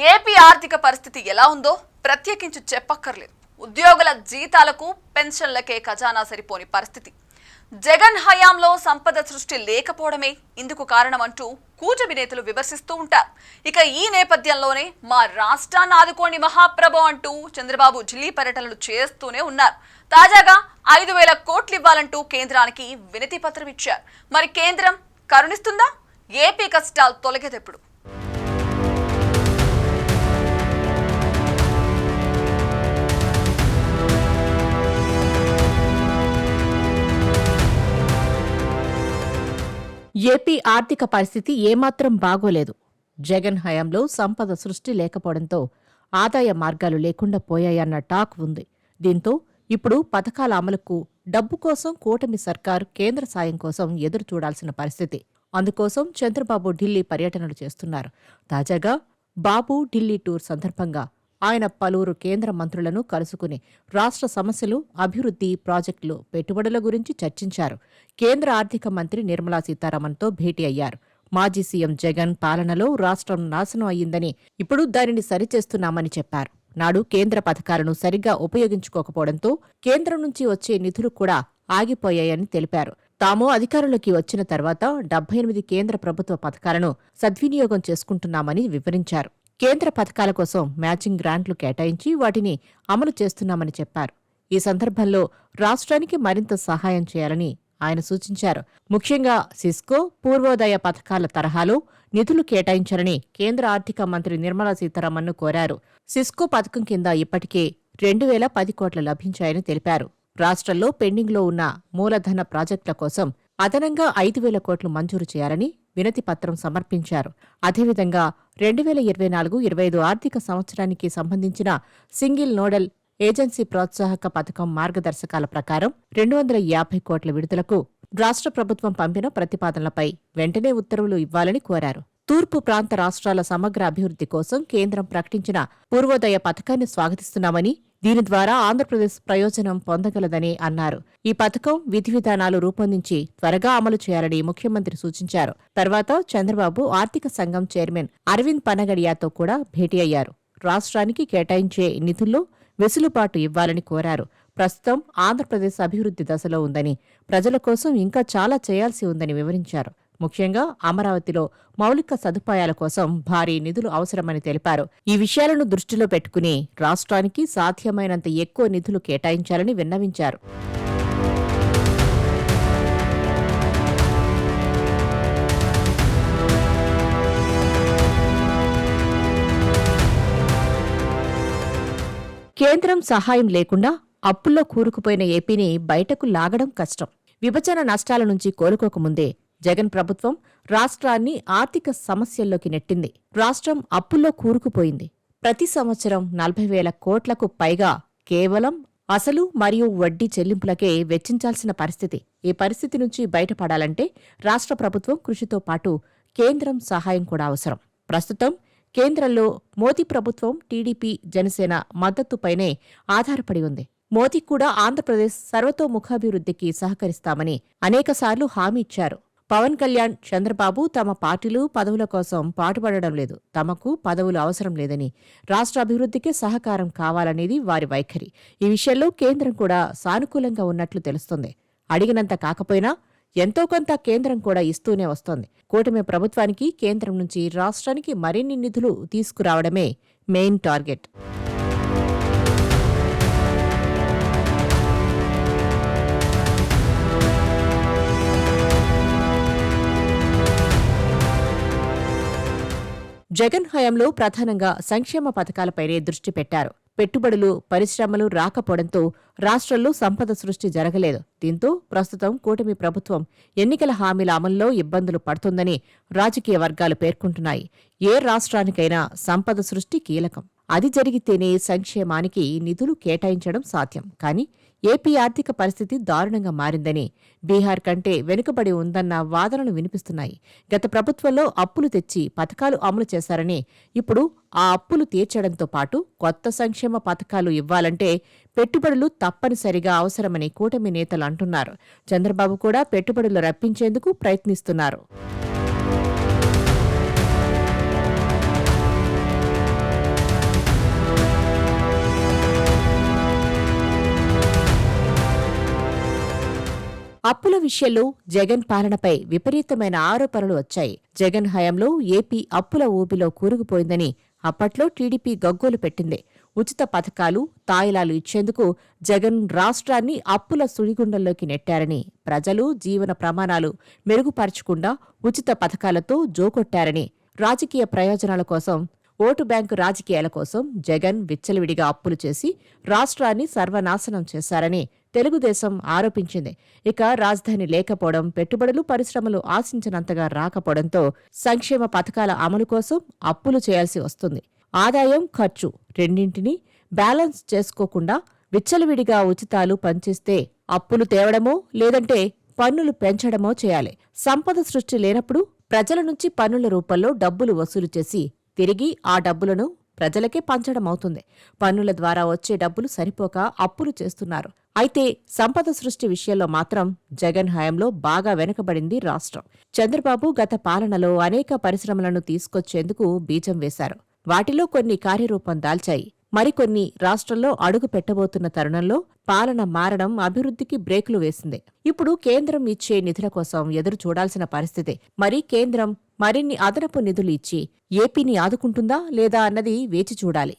AP ఆర్థిక పరిస్థితి ఎలా ఉందో ప్రత్యేకించి చెప్పక్కర్లేదు. ఉద్యోగుల జీతాలకు పెన్షన్లకే ఖజానా సరిపోని పరిస్థితి. జగన్ హయాంలో సంపద సృష్టి లేకపోవడమే ఇందుకు కారణమంటూ కూటమి నేతలు విమర్శిస్తూ ఉంటారు. ఇక ఈ నేపథ్యంలోనే మా రాష్ట్రాన్ని ఆదుకోండి మహాప్రభు అంటూ చంద్రబాబు ఢిల్లీ పర్యటనలు చేస్తూనే ఉన్నారు. తాజాగా 5,000 కోట్లు ఇవ్వాలంటూ కేంద్రానికి వినతి పత్రం ఇచ్చారు. మరి కేంద్రం కరుణిస్తుందా? ఏపీ కష్టాలు తొలగేదెప్పుడు? ఏపీ ఆర్థిక పరిస్థితి ఏమాత్రం బాగోలేదు. జగన్ హయాంలో సంపద సృష్టి లేకపోవడంతో ఆదాయ మార్గాలు లేకుండా పోయాయన్న టాక్ ఉంది. దీంతో ఇప్పుడు పథకాల అమలుకు డబ్బు కోసం కూటమి సర్కారు కేంద్ర సాయం కోసం ఎదురు చూడాల్సిన పరిస్థితి. అందుకోసం చంద్రబాబు ఢిల్లీ పర్యటనలు చేస్తున్నారు. తాజాగా బాబు ఢిల్లీ టూర్ సందర్భంగా ఆయన పలువురు కేంద్ర మంత్రులను కలుసుకుని రాష్ట్ర సమస్యలు, అభివృద్ధి, ప్రాజెక్టులు, పెట్టుబడుల గురించి చర్చించారు. కేంద్ర ఆర్థిక మంత్రి నిర్మలా సీతారామన్తో భేటీ అయ్యారు. మాజీ సీఎం జగన్ పాలనలో రాష్ట్రం నాశనం అయ్యిందని, ఇప్పుడు దానిని సరిచేస్తున్నామని చెప్పారు. నాడు కేంద్ర పథకాలను సరిగ్గా ఉపయోగించుకోకపోవడంతో కేంద్రం నుంచి వచ్చే నిధులు కూడా ఆగిపోయాయని తెలిపారు. తాము అధికారంలోకి వచ్చిన తర్వాత 78 కేంద్ర ప్రభుత్వ పథకాలను సద్వినియోగం చేసుకుంటున్నామని వివరించారు. కేంద్ర పథకాల కోసం మ్యాచింగ్ గ్రాంట్లు కేటాయించి వాటిని అమలు చేస్తున్నామని చెప్పారు. ఈ సందర్భంలో రాష్ట్రానికి మరింత సహాయం చేయాలని ఆయన సూచించారు. ముఖ్యంగా సిస్కో, పూర్వోదయ పథకాల తరహాలో నిధులు కేటాయించాలని కేంద్ర ఆర్థిక మంత్రి నిర్మలా సీతారామన్ను కోరారు. సిస్కో పథకం కింద ఇప్పటికే 2,010 కోట్లు లభించాయని తెలిపారు. రాష్ట్రంలో పెండింగ్లో ఉన్న మూలధన ప్రాజెక్టుల కోసం అదనంగా 5,000 కోట్లు మంజూరు చేయాలని వినతి పత్రం సమర్పించారు. అదేవిధంగా 2024-25 ఆర్థిక సంవత్సరానికి సంబంధించిన సింగిల్ నోడల్ ఏజెన్సీ ప్రోత్సాహక పథకం మార్గదర్శకాల ప్రకారం 250 కోట్ల విడుదలకు రాష్ట్ర ప్రభుత్వం పంపిన ప్రతిపాదనలపై వెంటనే ఉత్తర్వులు ఇవ్వాలని కోరారు. తూర్పు ప్రాంత రాష్ట్రాల సమగ్ర అభివృద్ధి కోసం కేంద్రం ప్రకటించిన పూర్వోదయ పథకాన్ని స్వాగతిస్తున్నామని, దీని ద్వారా ఆంధ్రప్రదేశ్ ప్రయోజనం పొందగలదని అన్నారు. ఈ పథకం విధి విధానాలు రూపొందించి త్వరగా అమలు చేయాలని ముఖ్యమంత్రి సూచించారు. తర్వాత చంద్రబాబు ఆర్థిక సంఘం చైర్మన్ అరవింద్ పనగడియాతో కూడా భేటీ అయ్యారు. రాష్ట్రానికి కేటాయించే నిధుల్లో వెసులుబాటు ఇవ్వాలని కోరారు. ప్రస్తుతం ఆంధ్రప్రదేశ్ అభివృద్ధి దశలో ఉందని, ప్రజల కోసం ఇంకా చాలా చేయాల్సి ఉందని వివరించారు. ముఖ్యంగా అమరావతిలో మౌలిక సదుపాయాల కోసం భారీ నిధులు అవసరమని తెలిపారు. ఈ విషయాలను దృష్టిలో పెట్టుకుని రాష్ట్రానికి సాధ్యమైనంత ఎక్కువ నిధులు కేటాయించాలని విన్నవించారు. కేంద్రం సహాయం లేకుండా అప్పుల్లో కూరుకుపోయిన ఏపీని బయటకు లాగడం కష్టం. విభజన నష్టాల నుంచి కోలుకోకముందే జగన్ ప్రభుత్వం రాష్ట్రాన్ని ఆర్థిక సమస్యల్లోకి నెట్టింది. రాష్ట్రం అప్పుల్లో కూరుకుపోయింది. ప్రతి సంవత్సరం 40,000 కోట్లకు పైగా కేవలం అసలు మరియు వడ్డీ చెల్లింపులకే వెచ్చించాల్సిన పరిస్థితి. ఈ పరిస్థితి నుంచి బయటపడాలంటే రాష్ట్ర ప్రభుత్వం కృషితో పాటు కేంద్రం సహాయం కూడా అవసరం. ప్రస్తుతం కేంద్రంలో మోదీ ప్రభుత్వం టీడీపీ, జనసేన మద్దతుపైనే ఆధారపడి ఉంది. మోదీ కూడా ఆంధ్రప్రదేశ్ సర్వతోముఖాభివృద్ధికి సహకరిస్తామని అనేకసార్లు హామీ ఇచ్చారు. పవన్ కళ్యాణ్, చంద్రబాబు తమ పార్టీలు పదవుల కోసం పాటుపడడం లేదు, తమకు పదవులు అవసరం లేదని, రాష్ట్ర అభివృద్ధికే సహకారం కావాలనేది వారి వైఖరి. ఈ విషయంలో కేంద్రం కూడా సానుకూలంగా ఉన్నట్లు తెలుస్తోంది. అడిగినంత కాకపోయినా ఎంతో కొంత కేంద్రం కూడా ఇస్తూనే వస్తోంది. కూటమి ప్రభుత్వానికి కేంద్రం నుంచి రాష్ట్రానికి మరిన్ని నిధులు తీసుకురావడమే మెయిన్ టార్గెట్. జగన్ హయాంలో ప్రధానంగా సంక్షేమ పథకాలపైనే దృష్టి పెట్టారు. పెట్టుబడులు, పరిశ్రమలు రాకపోవడంతో రాష్ట్రంలో సంపద సృష్టి జరగలేదు. దీంతో ప్రస్తుతం కూటమి ప్రభుత్వం ఎన్నికల హామీల అమల్లో ఇబ్బందులు పడుతోందని రాజకీయ వర్గాలు పేర్కొంటున్నాయి. ఏ రాష్ట్రానికైనా సంపద సృష్టి కీలకం. అది జరిగితేనే సంక్షేమానికి నిధులు కేటాయించడం సాధ్యం. కానీ ఏపీ ఆర్థిక పరిస్థితి దారుణంగా మారిందని, బీహార్ కంటే వెనుకబడి ఉందన్న వాదనలు వినిపిస్తున్నాయి. గత ప్రభుత్వంలో అప్పులు తెచ్చి పథకాలు అమలు చేశారని, ఇప్పుడు ఆ అప్పులు తీర్చడంతో పాటు కొత్త సంక్షేమ పథకాలు ఇవ్వాలంటే పెట్టుబడులు తప్పనిసరిగా అవసరమని కూటమి నేతలు అంటున్నారు. చంద్రబాబు కూడా పెట్టుబడులు రప్పించేందుకు ప్రయత్నిస్తున్నారు. అప్పుల విషయంలో జగన్ పాలనపై విపరీతమైన ఆరోపణలు వచ్చాయి. జగన్ హయాంలో ఏపీ అప్పుల ఊబిలో కూరుకుపోయిందని అప్పట్లో టీడీపీ గగ్గోలు పెట్టింది. ఉచిత పథకాలు, తాయిలాలు ఇచ్చేందుకు జగన్ రాష్ట్రాన్ని అప్పుల సుడిగుండంలోకి నెట్టారని, ప్రజలు జీవన ప్రమాణాలు మెరుగుపరచకుండా ఉచిత పథకాలతో జోకొట్టారని, రాజకీయ ప్రయోజనాల కోసం, ఓటు బ్యాంకు రాజకీయాల కోసం జగన్ విచ్చలవిడిగా అప్పులు చేసి రాష్ట్రాన్ని సర్వనాశనం చేశారని తెలుగుదేశం ఆరోపించింది. ఇక రాజధాని లేకపోవడం, పెట్టుబడులు, పరిశ్రమలు ఆశించినంతగా రాకపోవడంతో సంక్షేమ పథకాల అమలు కోసం అప్పులు చేయాల్సి వస్తుంది. ఆదాయం, ఖర్చు రెండింటినీ బ్యాలెన్స్ చేసుకోకుండా విచ్చలవిడిగా ఉచితాలు పంచేస్తే అప్పులు తేవడమో లేదంటే పన్నులు పెంచడమో చేయాలి. సంపద సృష్టి లేనప్పుడు ప్రజల నుంచి పన్నుల రూపంలో డబ్బులు వసూలు చేసి తిరిగి ఆ డబ్బులను ప్రజలకే పంచడమవుతుంది. పన్నుల ద్వారా వచ్చే డబ్బులు సరిపోక అప్పులు చేస్తున్నారు. అయితే సంపద సృష్టి విషయంలో మాత్రం జగన్ హయాంలో బాగా వెనుకబడింది రాష్ట్రం. చంద్రబాబు గత పాలనలో అనేక పరిశ్రమలను తీసుకొచ్చేందుకు బీజం వేశారు. వాటిలో కొన్ని కార్యరూపం దాల్చాయి. మరికొన్ని రాష్ట్రంలో అడుగు పెట్టబోతున్న తరుణంలో పాలన మారడం అభివృద్ధికి బ్రేకులు వేసింది. ఇప్పుడు కేంద్రం ఇచ్చే నిధుల కోసం ఎదురు చూడాల్సిన పరిస్థితి. మరి కేంద్రం మరిన్ని అదనపు నిధులు ఇచ్చి ఏపీని ఆదుకుంటుందా లేదా అన్నది వేచి చూడాలి.